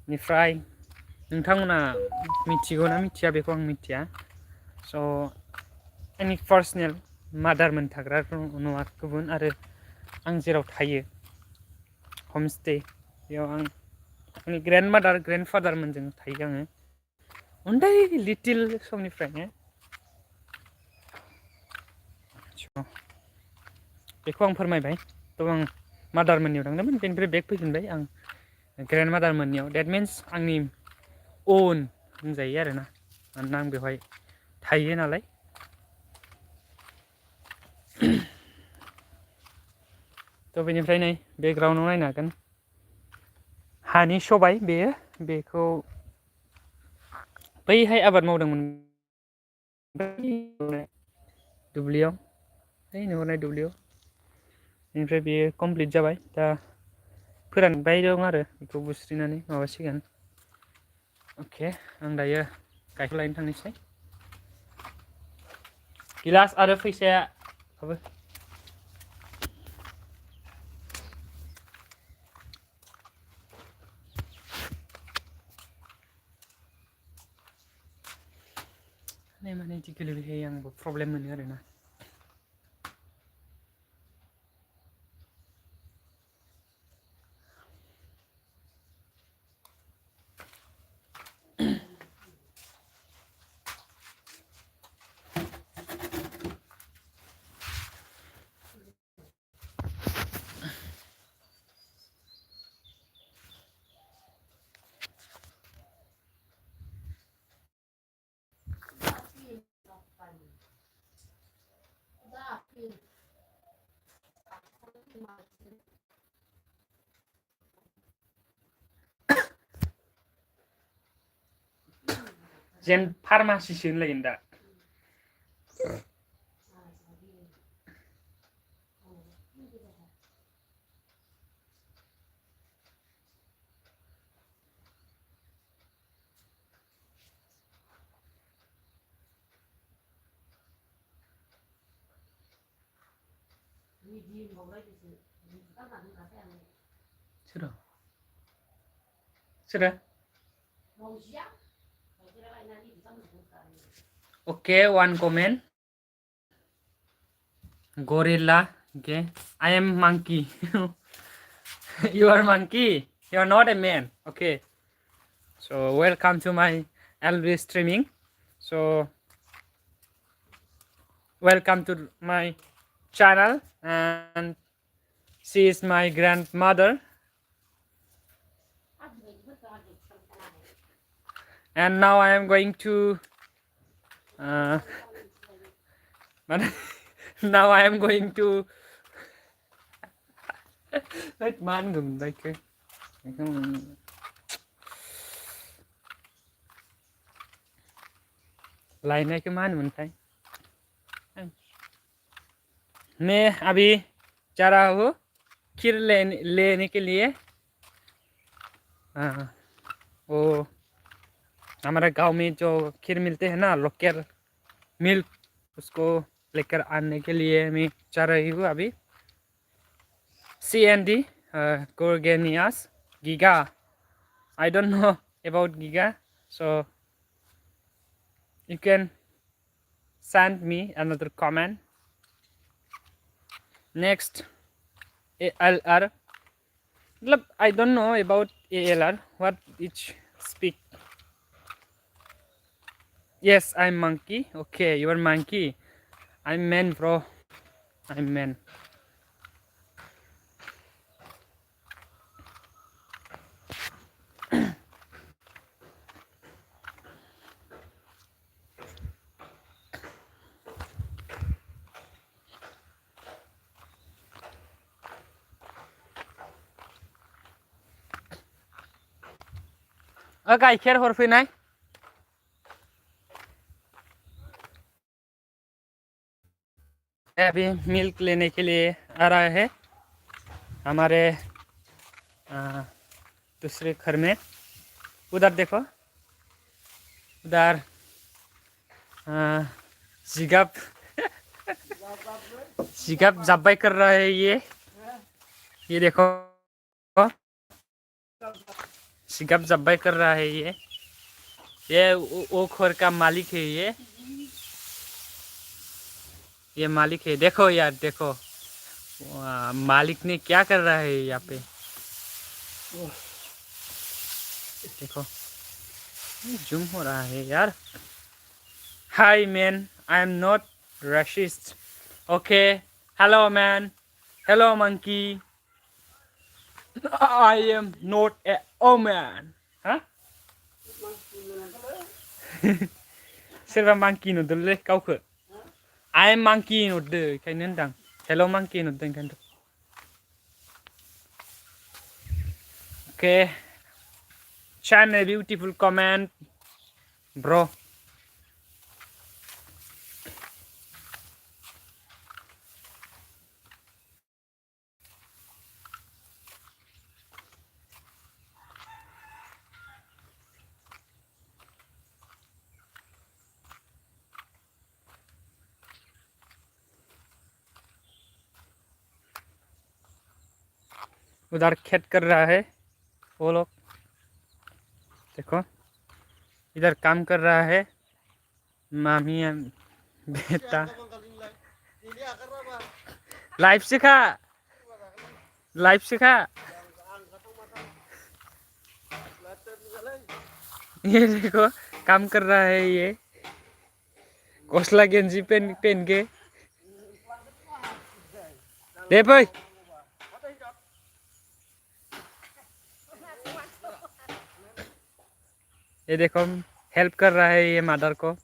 निफ्राय नोंथांमोना मिथिगौ ना मिथिया बेखौ आं मिथिया स' आंनि पार्सनेल मादारमोन थाग्रा न'आ गुबुन आरो आं जेराव थायो हमस्टे बेयाव आं आंनि ग्रेन्डमादार ग्रेन्डफादारमोनजों थायो आङो उन्दै लिटिल समनिफ्रायनो बेखौ आं फोरमायबाय थ' आं मादारमोननियाव थांदोंमोन बेनिफ्राय बेक फैफिनबाय आं ग्रेन्डमादारमोननियाव डेट मिन्स आंनि ओन होनजायो आरोना मानोना आं बेवहाय थायो नालाय थ' बेनिफ्राय नै बेकग्राउन्डआव नायनो हागोन हानि सबाय बेखौ बैहाय आबाद मावदोंमोन दुब्लियाव नुहुरनाय दुब्लियाव बेनिफ्राय बेयो कमप्लिट जाबाय दा फोरानबाय दं आरो बेखौ बुस्रिनानै माबासिगोन अके आं दायो गाइखेर लायनो थांनोसै गिलास आरो फैसाया माने इदि गोलैबाय आंबो प्रब्लेम मोनो आरोना जेन फार्मासिसो होनलायगोन दा सोरो okay one comment gorilla okay I am monkey you are monkey you are not a man okay so welcome to my LB streaming so welcome to my channel and she is my grandmother and now I am going to now I am going to let man gum like लाइना के मान मनथाय मैं अभी जा रहा हूँ खीर लेने के लिए वो हमारे गांव में जो खीर मिलते हैं ना लोकल मिल्क उसको लेकर आने के लिए मैं जा रही हूँ अभी CND Gorganias Giga I don't know about Giga so you can send me another comment next ALR I don't know about ALR what it speak yes I'm monkey okay you are monkey I'm man bro I'm man गाइखेर हरफैनाय अभी milk लेने के लिए आ रहा है हमारे दूसरे घर में उधर देखो उधर जिगाब जिगाब जब्बाई कर रहा है ये देखो सिगप जब्बाई कर रहा है ये वो घर का मालिक है ये मालिक है। देखो यार देखो मालिक ने क्या कर रहा है यहाँ पे। देखो जूम हो रहा है यार। Hi man, I am not racist. Okay, hello man, hello monkey. I am not a man. Huh? Serba monkey no dulu kau ke? I am monkey no dulu kayak nendang. Hello monkey no dulu kan. Okay, chant a beautiful comment, bro. उधर खेत कर रहा है वो लोग। देखो इधर काम कर रहा है मामी बेटा। लाइव सिखा ये देखो काम कर रहा है ये कोसला गेंजी पहन के। दे भाई ये देखो हेल्प कर रहा है ये मदर को।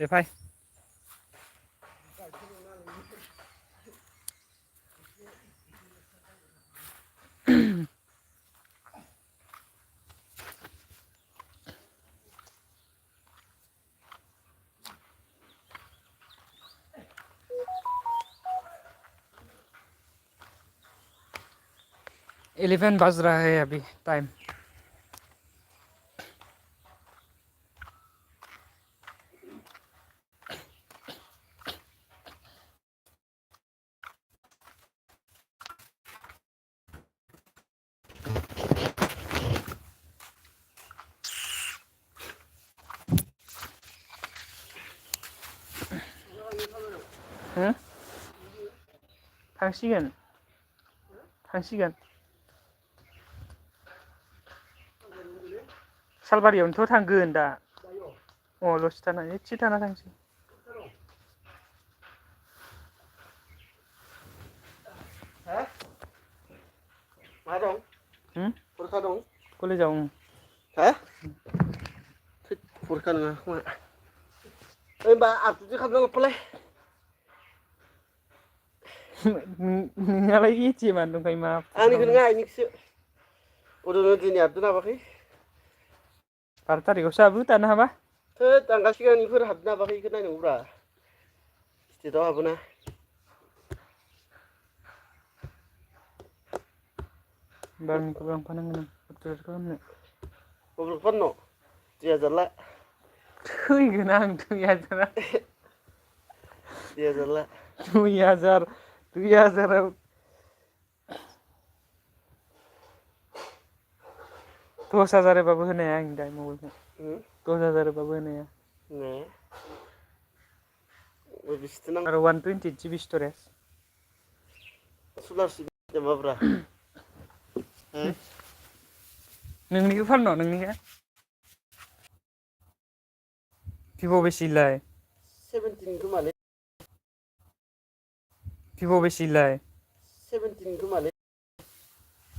दे भाई इलेवन बज रहा है अभी टाइम। थांसिगोन सालबारियावनोथ' थांगोन दा। लसो थाना एसे थाना थांसै। मा दं? फरिखा दं कलेजाव। फरिखा नङा खोमा। होनबा आबजुजों खालामनांगौ फालाय। नोंहालाय एटिएमानो दंखायो मा? आंनिखौ नङा आइनिखौसो। बड'नो दिनै हाबदों हाबाखै? 12 तारिखआवसो हाबो दानो हाबा। आं सिगांनिफोर हाबदों हाबाखै बेखौ नायनांगौब्रा। स्टेटआव हाबोना। बारनिखौबो लांफानांगोन आं अपडेट खालामनो। अपडेट खालामनो 2000 ला। थैगोन आं 2000। 2000 ला। 2000 10,000 बाबो होनो हाया आं दा मबाइलखौ। 10,000 बाबो होनो हाया। आरो 128 GB स्टरेज। सलारशिप माब्रा? नोंनिखौ फाननो नोंनिखौ भिभ' बेसेलाय? 17 खोमालै। भिभ' बेसेलाय? 17 खोमालै।